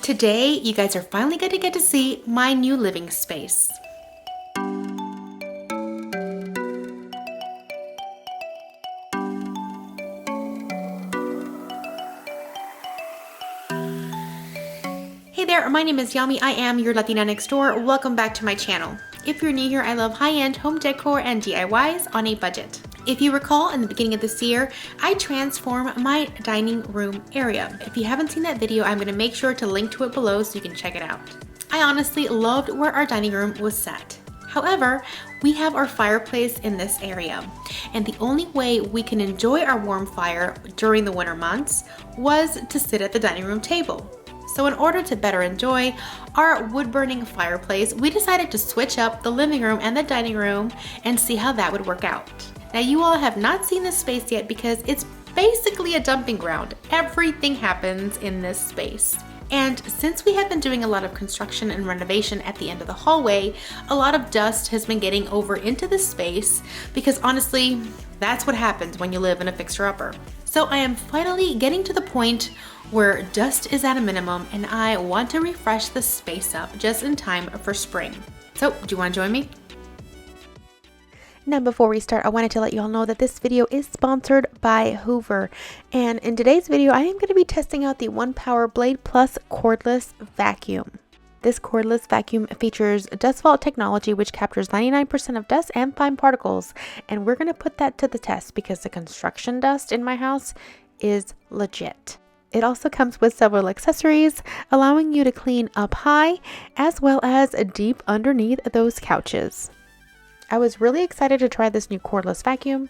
Today, you guys are finally going to get to see my new living space. Hey there, my name is Yami. I am your Latina next door. Welcome back to my channel. If you're new here, I love high-end home decor and DIYs on a budget. If you recall, in the beginning of this year, I transformed my dining room area. If you haven't seen that video, I'm going to make sure to link to it below so you can check it out. I honestly loved where our dining room was set. However, we have our fireplace in this area, and the only way we can enjoy our warm fire during the winter months was to sit at the dining room table. So in order to better enjoy our wood-burning fireplace, we decided to switch up the living room and the dining room and see how that would work out. Now, you all have not seen this space yet because it's basically a dumping ground. Everything happens in this space. And since we have been doing a lot of construction and renovation at the end of the hallway, a lot of dust has been getting over into this space because honestly, that's what happens when you live in a fixer-upper. So I am finally getting to the point where dust is at a minimum and I want to refresh the space up just in time for spring. So, do you want to join me? Now, before we start, I wanted to let you all know that this video is sponsored by Hoover. And in today's video, I am going to be testing out the One Power Blade Plus cordless vacuum. This cordless vacuum features dust vault technology, which captures 99% of dust and fine particles. And we're going to put that to the test because the construction dust in my house is legit. It also comes with several accessories, allowing you to clean up high as well as deep underneath those couches. I was really excited to try this new cordless vacuum.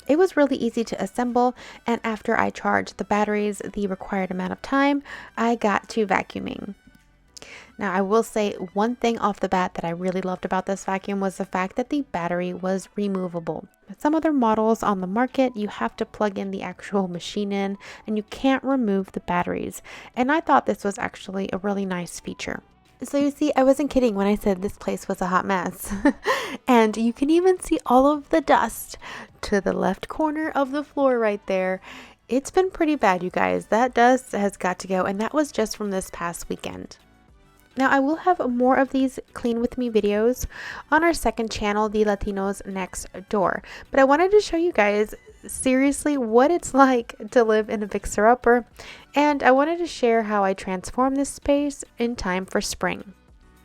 It was really easy to assemble, and after I charged the batteries the required amount of time, I got to vacuuming. Now, I will say one thing off the bat that I really loved about this vacuum was the fact that the battery was removable. Some other models on the market, you have to plug in the actual machine in, and you can't remove the batteries. And I thought this was actually a really nice feature. So you see, I wasn't kidding when I said this place was a hot mess. And you can even see all of the dust to the left corner of the floor right there. It's been pretty bad, you guys. That dust has got to go, and that was just from this past weekend. Now, I will have more of these clean with me videos on our second channel, the Latinos Next Door. But I wanted to show you guys seriously what it's like to live in a fixer-upper, and I wanted to share how I transformed this space in time for spring.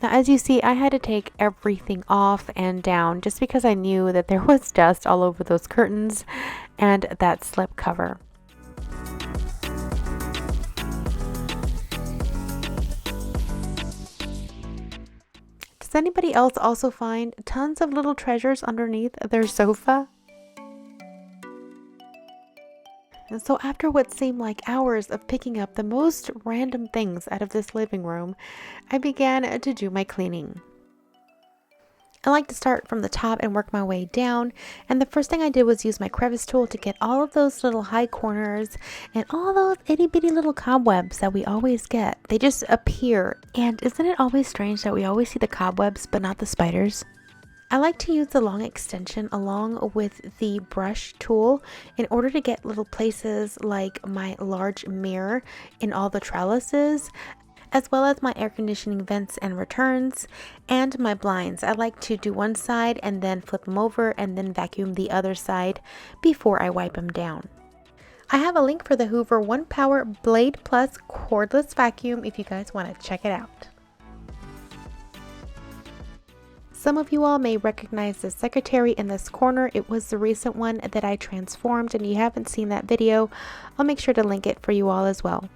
Now, as you see, I had to take everything off and down just because I knew that there was dust all over those curtains and that slip cover. Does anybody else also find tons of little treasures underneath their sofa? And so after what seemed like hours of picking up the most random things out of this living room, I began to do my cleaning. I like to start from the top and work my way down, and the first thing I did was use my crevice tool to get all of those little high corners and all those itty bitty little cobwebs that we always get. They just appear, and isn't it always strange that we always see the cobwebs but not the spiders? I like to use the long extension along with the brush tool in order to get little places like my large mirror in all the trellises, as well as my air conditioning vents and returns, and my blinds. I like to do one side and then flip them over and then vacuum the other side before I wipe them down. I have a link for the Hoover One Power Blade Plus cordless vacuum if you guys want to check it out. Some of you all may recognize the secretary in this corner. It was the recent one that I transformed, and if you haven't seen that video, I'll make sure to link it for you all as well.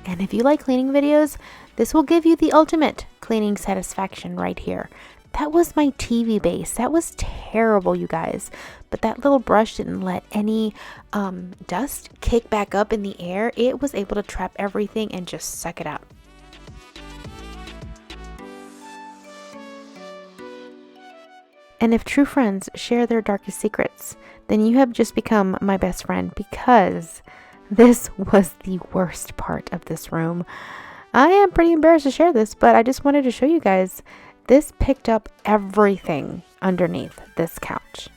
And if you like cleaning videos, this will give you the ultimate cleaning satisfaction right here. That was my TV base. That was terrible, you guys. But that little brush didn't let any dust kick back up in the air. It was able to trap everything and just suck it up. And if true friends share their darkest secrets, then you have just become my best friend, because this was the worst part of this room. I am pretty embarrassed to share this, but I just wanted to show you guys. This picked up everything underneath this couch.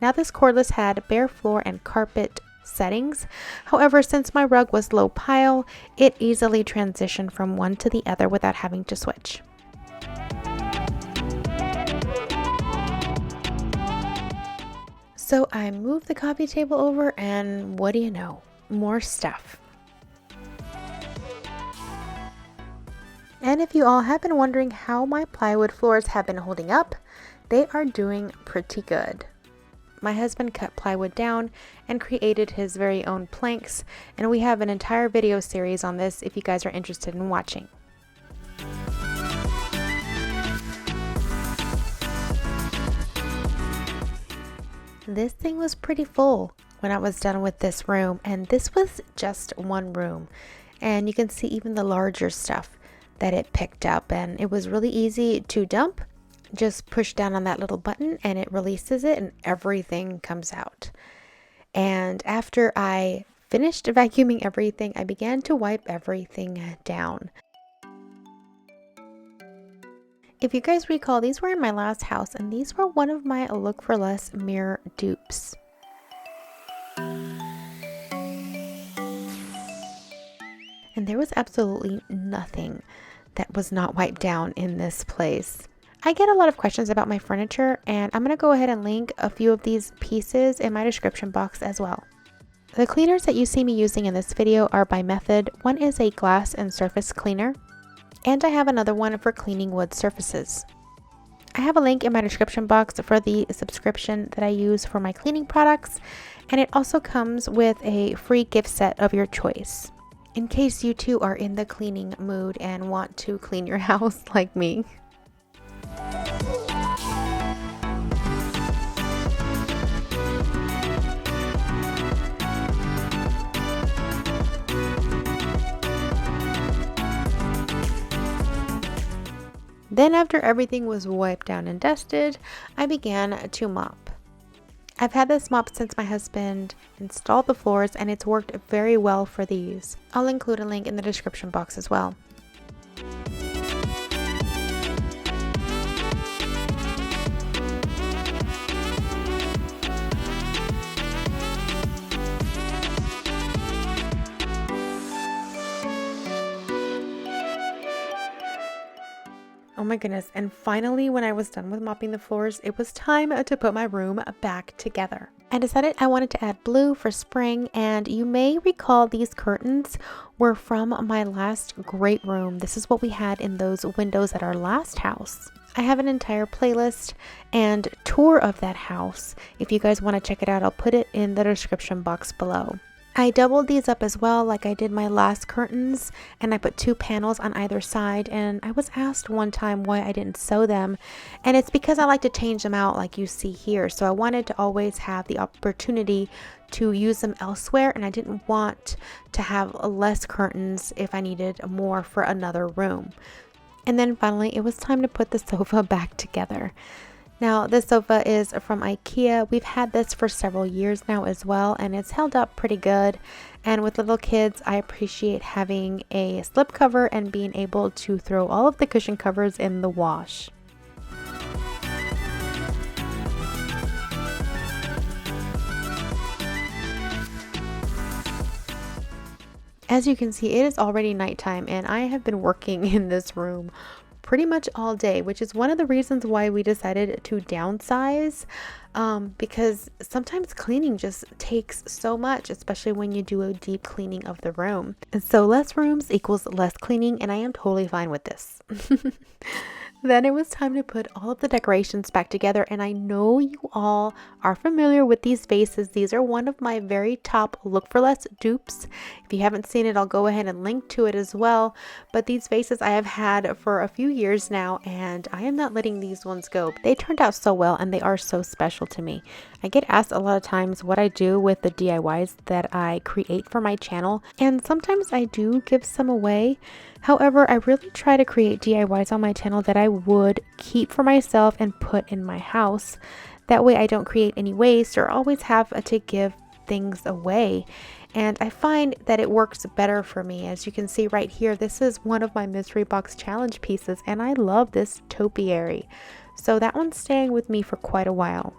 Now this cordless had bare floor and carpet settings. However, since my rug was low pile, it easily transitioned from one to the other without having to switch. So I moved the coffee table over, and what do you know? More stuff. And if you all have been wondering how my plywood floors have been holding up, they are doing pretty good. My husband cut plywood down and created his very own planks, and we have an entire video series on this if you guys are interested in watching. This thing was pretty full when I was done with this room, and this was just one room, and you can see even the larger stuff that it picked up, and it was really easy to dump. Just push down on that little button and it releases it and everything comes out. And after I finished vacuuming everything, I began to wipe everything down. If you guys recall, these were in my last house, and these were one of my Look for Less mirror dupes. And there was absolutely nothing that was not wiped down in this place. I get a lot of questions about my furniture, and I'm going to go ahead and link a few of these pieces in my description box as well. The cleaners that you see me using in this video are by Method. One is a glass and surface cleaner, and I have another one for cleaning wood surfaces. I have a link in my description box for the subscription that I use for my cleaning products, and it also comes with a free gift set of your choice, in case you too are in the cleaning mood and want to clean your house like me. Then after everything was wiped down and dusted, I began to mop. I've had this mop since my husband installed the floors, and it's worked very well for these. I'll include a link in the description box as well. Oh my goodness, and finally when I was done with mopping the floors, it was time to put my room back together. I decided I wanted to add blue for spring, and you may recall these curtains were from my last great room. This is what we had in those windows at our last house. I have an entire playlist and tour of that house. If you guys want to check it out, I'll put it in the description box below. I doubled these up as well, like I did my last curtains, and I put 2 panels on either side, and I was asked one time why I didn't sew them, and it's because I like to change them out like you see here. So I wanted to always have the opportunity to use them elsewhere, and I didn't want to have less curtains if I needed more for another room. And then finally it was time to put the sofa back together. Now this sofa is from IKEA. We've had this for several years now as well, and it's held up pretty good. And with little kids, I appreciate having a slip cover and being able to throw all of the cushion covers in the wash. As you can see, it is already nighttime, and I have been working in this room pretty much all day, which is one of the reasons why we decided to downsize, because sometimes cleaning just takes so much, especially when you do a deep cleaning of the room. And so less rooms equals less cleaning, and I am totally fine with this. Then it was time to put all of the decorations back together, and I know you all are familiar with these vases. These are one of my very top Look for Less dupes. If you haven't seen it, I'll go ahead and link to it as well. But these vases I have had for a few years now, and I am not letting these ones go. They turned out so well, and they are so special to me. I get asked a lot of times what I do with the DIYs that I create for my channel, and sometimes I do give some away. However, I really try to create DIYs on my channel that I would keep for myself and put in my house. That way I don't create any waste or always have to give things away. And I find that it works better for me. As you can see right here, this is one of my mystery box challenge pieces, and I love this topiary. So that one's staying with me for quite a while.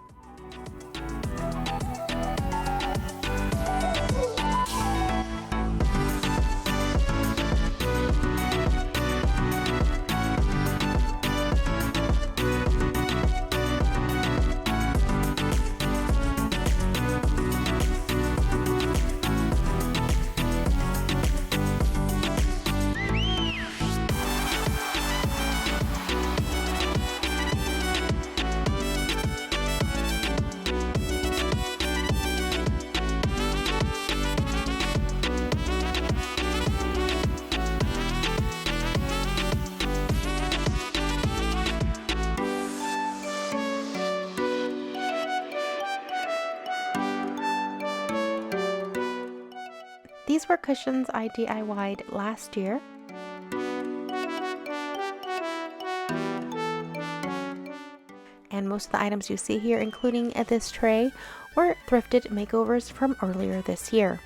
these were cushions I DIY'd last year. And most of the items you see here, including this tray, were thrifted makeovers from earlier this year.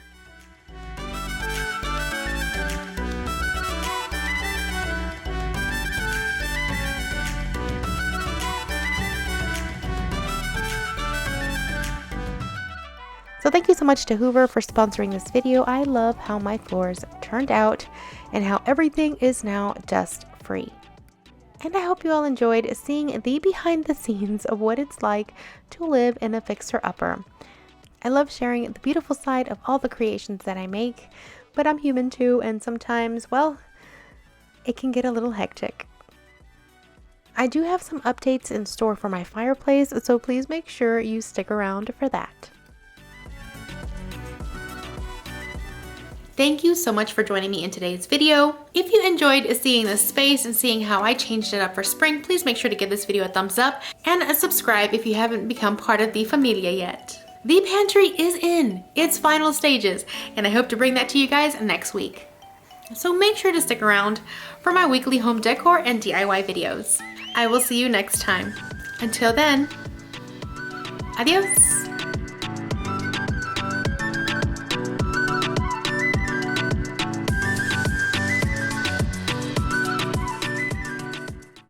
So thank you so much to Hoover for sponsoring this video. I love how my floors turned out and how everything is now dust free. And I hope you all enjoyed seeing the behind the scenes of what it's like to live in a fixer-upper. I love sharing the beautiful side of all the creations that I make, but I'm human too, and sometimes, well, it can get a little hectic. I do have some updates in store for my fireplace, so please make sure you stick around for that. Thank you so much for joining me in today's video. If you enjoyed seeing this space and seeing how I changed it up for spring, please make sure to give this video a thumbs up and subscribe if you haven't become part of the familia yet. The pantry is in its final stages, and I hope to bring that to you guys next week. So make sure to stick around for my weekly home decor and DIY videos. I will see you next time. Until then, adios.